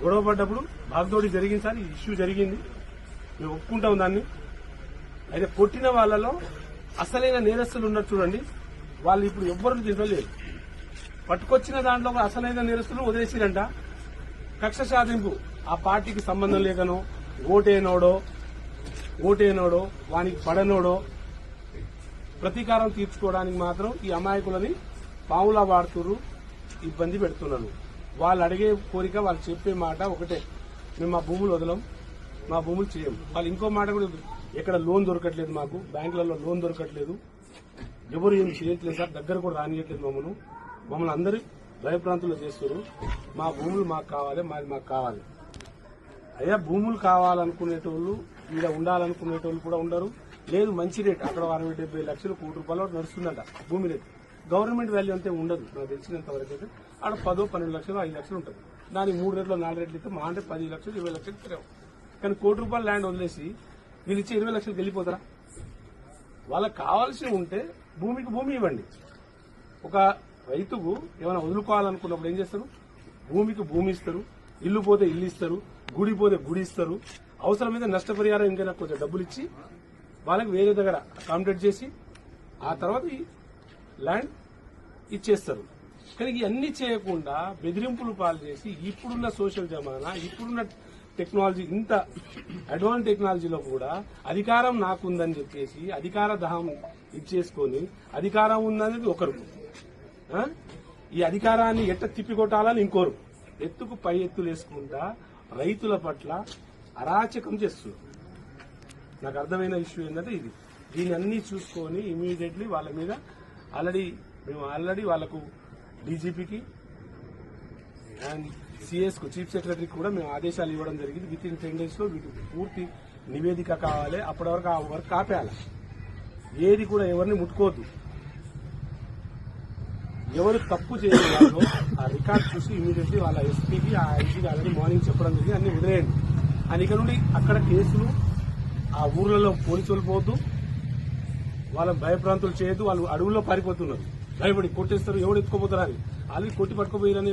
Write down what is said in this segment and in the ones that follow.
గొడవ పడ్డప్పుడు భాగతోడి జరిగింది సార్, ఈ ఇష్యూ జరిగింది, మేము ఒప్పుకుంటాం దాన్ని. అయితే కొట్టిన వాళ్ళలో అసలైన నేరస్తులు ఉన్నారు చూడండి, వాళ్ళు ఇప్పుడు ఎవ్వరు దీంట్లో లేరు. పట్టుకొచ్చిన దాంట్లో అసలైన నేరస్తులు వదిలేసిరంట. కక్ష సాధింపు, ఆ పార్టీకి సంబంధం లేకనో ఓటేనోడో వానికి పడనోడో ప్రతీకారం తీర్చుకోవడానికి మాత్రం ఈ అమాయకులని పావులా వాడుతున్నారు, ఇబ్బంది పెడుతున్నారు. వాళ్ళు అడిగే కోరిక, వాళ్ళు చెప్పే మాట ఒకటే, మేము మా భూములు వదలం, మా భూములు చేయం. వాళ్ళు ఇంకో మాట కూడా, ఎక్కడ లోన్ దొరకట్లేదు, మాకు బ్యాంకులలో లోన్ దొరకట్లేదు, ఎవరు ఏం చేయట్లేదు సార్, దగ్గర కూడా రానియట్లేదు, మమ్మల్ని అందరూ భయప్రాంతులు చేస్తున్నారు. మా భూములు మాకు కావాలి, మాకు కావాలి. అయ్యా, భూములు కావాలనుకునేటోళ్ళు, ఈడ ఉండాలనుకునేటోళ్ళు కూడా ఉండరు. లేదు, మంచి రేట్, అక్కడ 60-70 లక్షలు, ₹1,00,00,000 నడుస్తుందంట భూమి రేట్. గవర్నమెంట్ వాల్యూ అంతే ఉండదు నాకు తెలిసినంత వరకు అయితే. ఆడ 10-12 లక్షలు 5 లక్షలు ఉంటుంది. దానికి 3 రేట్లు 4 రేట్లు ఇస్తే మా అంటే 10 లక్షలు 20 లక్షలు ఇస్తారు. కానీ ₹1,00,00,000 ల్యాండ్ వదిలేసి వీళ్ళు ఇచ్చే 20 లక్షలకు వెళ్ళిపోతారా? వాళ్ళకి కావాల్సి ఉంటే భూమికి భూమి ఇవ్వండి. ఒక రైతుకు ఏమైనా వదులుకోవాలనుకున్నప్పుడు ఏం చేస్తారు? భూమికి భూమి ఇస్తారు, ఇల్లు పోతే ఇల్లు ఇస్తారు, గుడి పోతే గుడి ఇస్తారు. అవసరమైతే నష్టపరిహారం ఇంకైనా కొంచెం డబ్బులు ఇచ్చి వాళ్ళకి వేరే దగ్గర అకామిడేట్ చేసి ఆ తర్వాత ఈ ల్యాండ్ ఇచ్చేస్తారు. కానీ ఇవన్నీ చేయకుండా బెదిరింపులు పాలు చేసి ఇప్పుడున్న సోషల్ జమానా, ఇప్పుడున్న టెక్నాలజీ, ఇంత అడ్వాన్స్ టెక్నాలజీలో కూడా అధికారం నాకుందని చెప్పేసి అధికార దహం ఇచ్చేసుకొని, అధికారం ఉందనేది ఒకరు, ఈ అధికారాన్ని ఎట్ట తిప్పికొట్టాలని ఇంకోరు, ఎత్తుకు పై ఎత్తులు వేసుకుంటా రైతుల పట్ల అరాచకం చేస్తున్నారు. నాకు అర్థమైన ఇష్యూ ఏంటంటే ఇది. దీన్ని అన్ని చూసుకొని ఇమీడియట్లీ వాళ్ళ మీద ఆల్రెడీ వాళ్లకు డీజీపీకి అండ్ సిఎస్కు, చీఫ్ సెక్రటరీకి కూడా మేము ఆదేశాలు ఇవ్వడం జరిగింది. విత్ ఇన్ 10 days లో వీటికి పూర్తి నివేదిక కావాలి. అప్పటి వరకు ఆ వర్క్ ఆపేయాలి. ఏది కూడా ఎవరిని ముట్టుకోవద్దు. ఎవరు తప్పు చేయగలరో ఆ రికార్డ్ చూసి ఇమీడియట్లీ వాళ్ళ ఎస్పీకి, ఆ ఐజీకి ఆల్రెడీ మార్నింగ్ చెప్పడం జరిగింది, అన్ని వదిలేయండి అని. ఇక్కడ నుండి అక్కడ కేసులు, ఆ ఊర్లలో పోలీసులు పోవద్దు, వాళ్ళ భయప్రాంతులు చేయొద్దు. వాళ్ళు అడవుల్లో పారిపోతున్నారు, భయపడి కొట్టేస్తారు, ఎవడు ఎత్తుకోపోతారని. ఆల్రెడీ కొట్టి పట్టుకోపోయారని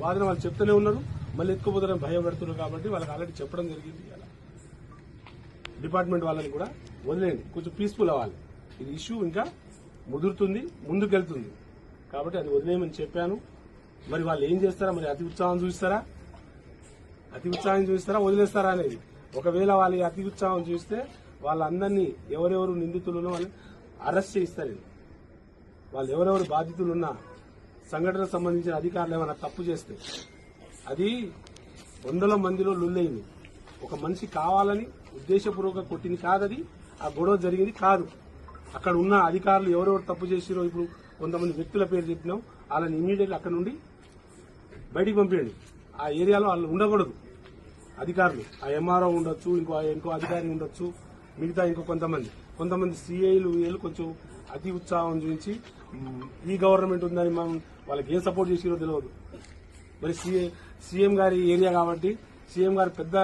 వాదన వాళ్ళు చెప్తూనే ఉన్నారు, మళ్ళీ ఎత్తుకోపోతారని భయపడుతున్నారు. కాబట్టి వాళ్ళకి ఆల్రెడీ చెప్పడం జరిగింది. అలా డిపార్ట్మెంట్ వాళ్ళని కూడా వదిలేయండి, కొంచెం పీస్ఫుల్ అవ్వాలి. ఇది ఇష్యూ ఇంకా ముదురుతుంది, ముందుకెళ్తుంది. కాబట్టి అది వదిలేయమని చెప్పాను. మరి వాళ్ళు ఏం చేస్తారా? మరి అతి ఉత్సాహం చూపిస్తారా, వదిలేస్తారా అనేది. ఒకవేళ వాళ్ళు అతి ఉత్సాహం చూస్తే వాళ్ళందరినీ, ఎవరెవరు నిందితులను వాళ్ళని అరెస్ట్ చేయిస్తారు. వాళ్ళు ఎవరెవరు బాధితులున్నా, సంఘటనకు సంబంధించిన అధికారులు ఏమైనా తప్పు చేస్తే, అది 100 మందిలో లుల్లయింది. ఒక మనిషి కావాలని ఉద్దేశపూర్వక కొట్టింది కాదది, ఆ గొడవ జరిగింది కాదు. అక్కడ ఉన్న అధికారులు ఎవరెవరు తప్పు చేసిరో, ఇప్పుడు కొంతమంది వ్యక్తుల పేరు చెప్పినాం, వాళ్ళని ఇమీడియట్లీ అక్కడ నుండి బయటికి పంపించండి. ఆ ఏరియాలో వాళ్ళు ఉండకూడదు అధికారులు. ఆ ఎంఆర్ఓ ఉండొచ్చు, ఇంకో అధికారి ఉండొచ్చు, మిగతా ఇంకో కొంతమంది సిఐలు కొంచెం అతి ఉత్సాహం చూపించి ఈ గవర్నమెంట్ ఉందని మనం వాళ్ళకి ఏం సపోర్ట్ చేసిరో తెలియదు. మరి సీఎం గారి ఏరియా కాబట్టి సీఎం గారు పెద్ద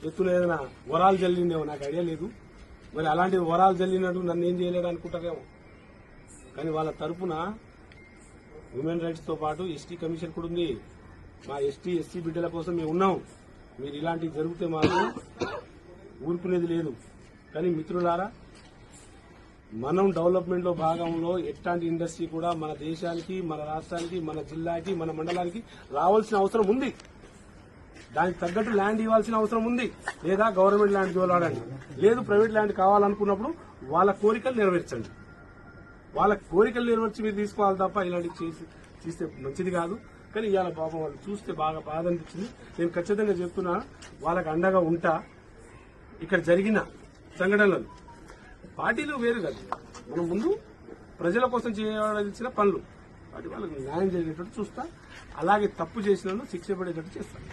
ఎత్తున ఏదైనా వరాలు జల్లిందేమో నాకు ఐడియా లేదు. మరి అలాంటి వరాలు జల్లినట్టు నన్ను ఏం చేయలేడు అనుకుంటారేమో. కానీ వాళ్ళ తరఫున హ్యూమన్ రైట్స్ తో పాటు ఎస్టీ కమిషన్ కూడా ఉంది. మా ఎస్సీ బిడ్డల కోసం మేము ఉన్నాం. మీరు ఇలాంటివి జరిగితే మాత్రం ఊరుకునేది లేదు. కానీ మిత్రులారా, మనం డెవలప్మెంట్ లో భాగంలో ఎట్లాంటి ఇండస్ట్రీ కూడా మన దేశానికి, మన రాష్ట్రానికి, మన జిల్లాకి, మన మండలానికి రావాల్సిన అవసరం ఉంది. దానికి తగ్గట్టు ల్యాండ్ ఇవ్వాల్సిన అవసరం ఉంది. లేదా గవర్నమెంట్ ల్యాండ్ జోలాడండి, లేదు ప్రైవేట్ ల్యాండ్ కావాలనుకున్నప్పుడు వాళ్ళ కోరికలు నెరవేర్చండి. వాళ్ళ కోరికలు నెరవేర్చి మీరు తీసుకోవాలి తప్ప ఇలాంటివి చేస్తే మంచిది కాదు. కానీ ఇవాళ పాపం వాళ్ళు చూస్తే బాగా బాధ అనిపించింది. నేను ఖచ్చితంగా చెప్తున్నా, వాళ్ళకి అండగా ఉంటా. ఇక్కడ జరిగిన సంఘటనలు పార్టీలు వేరు కాదు, మనం ముందు ప్రజల కోసం చేయాల్సిన పనులు, వాటి వాళ్ళకి న్యాయం జరిగేటట్టు చూస్తా. అలాగే తప్పు చేసిన శిక్ష పడేటట్టు చేస్తాను.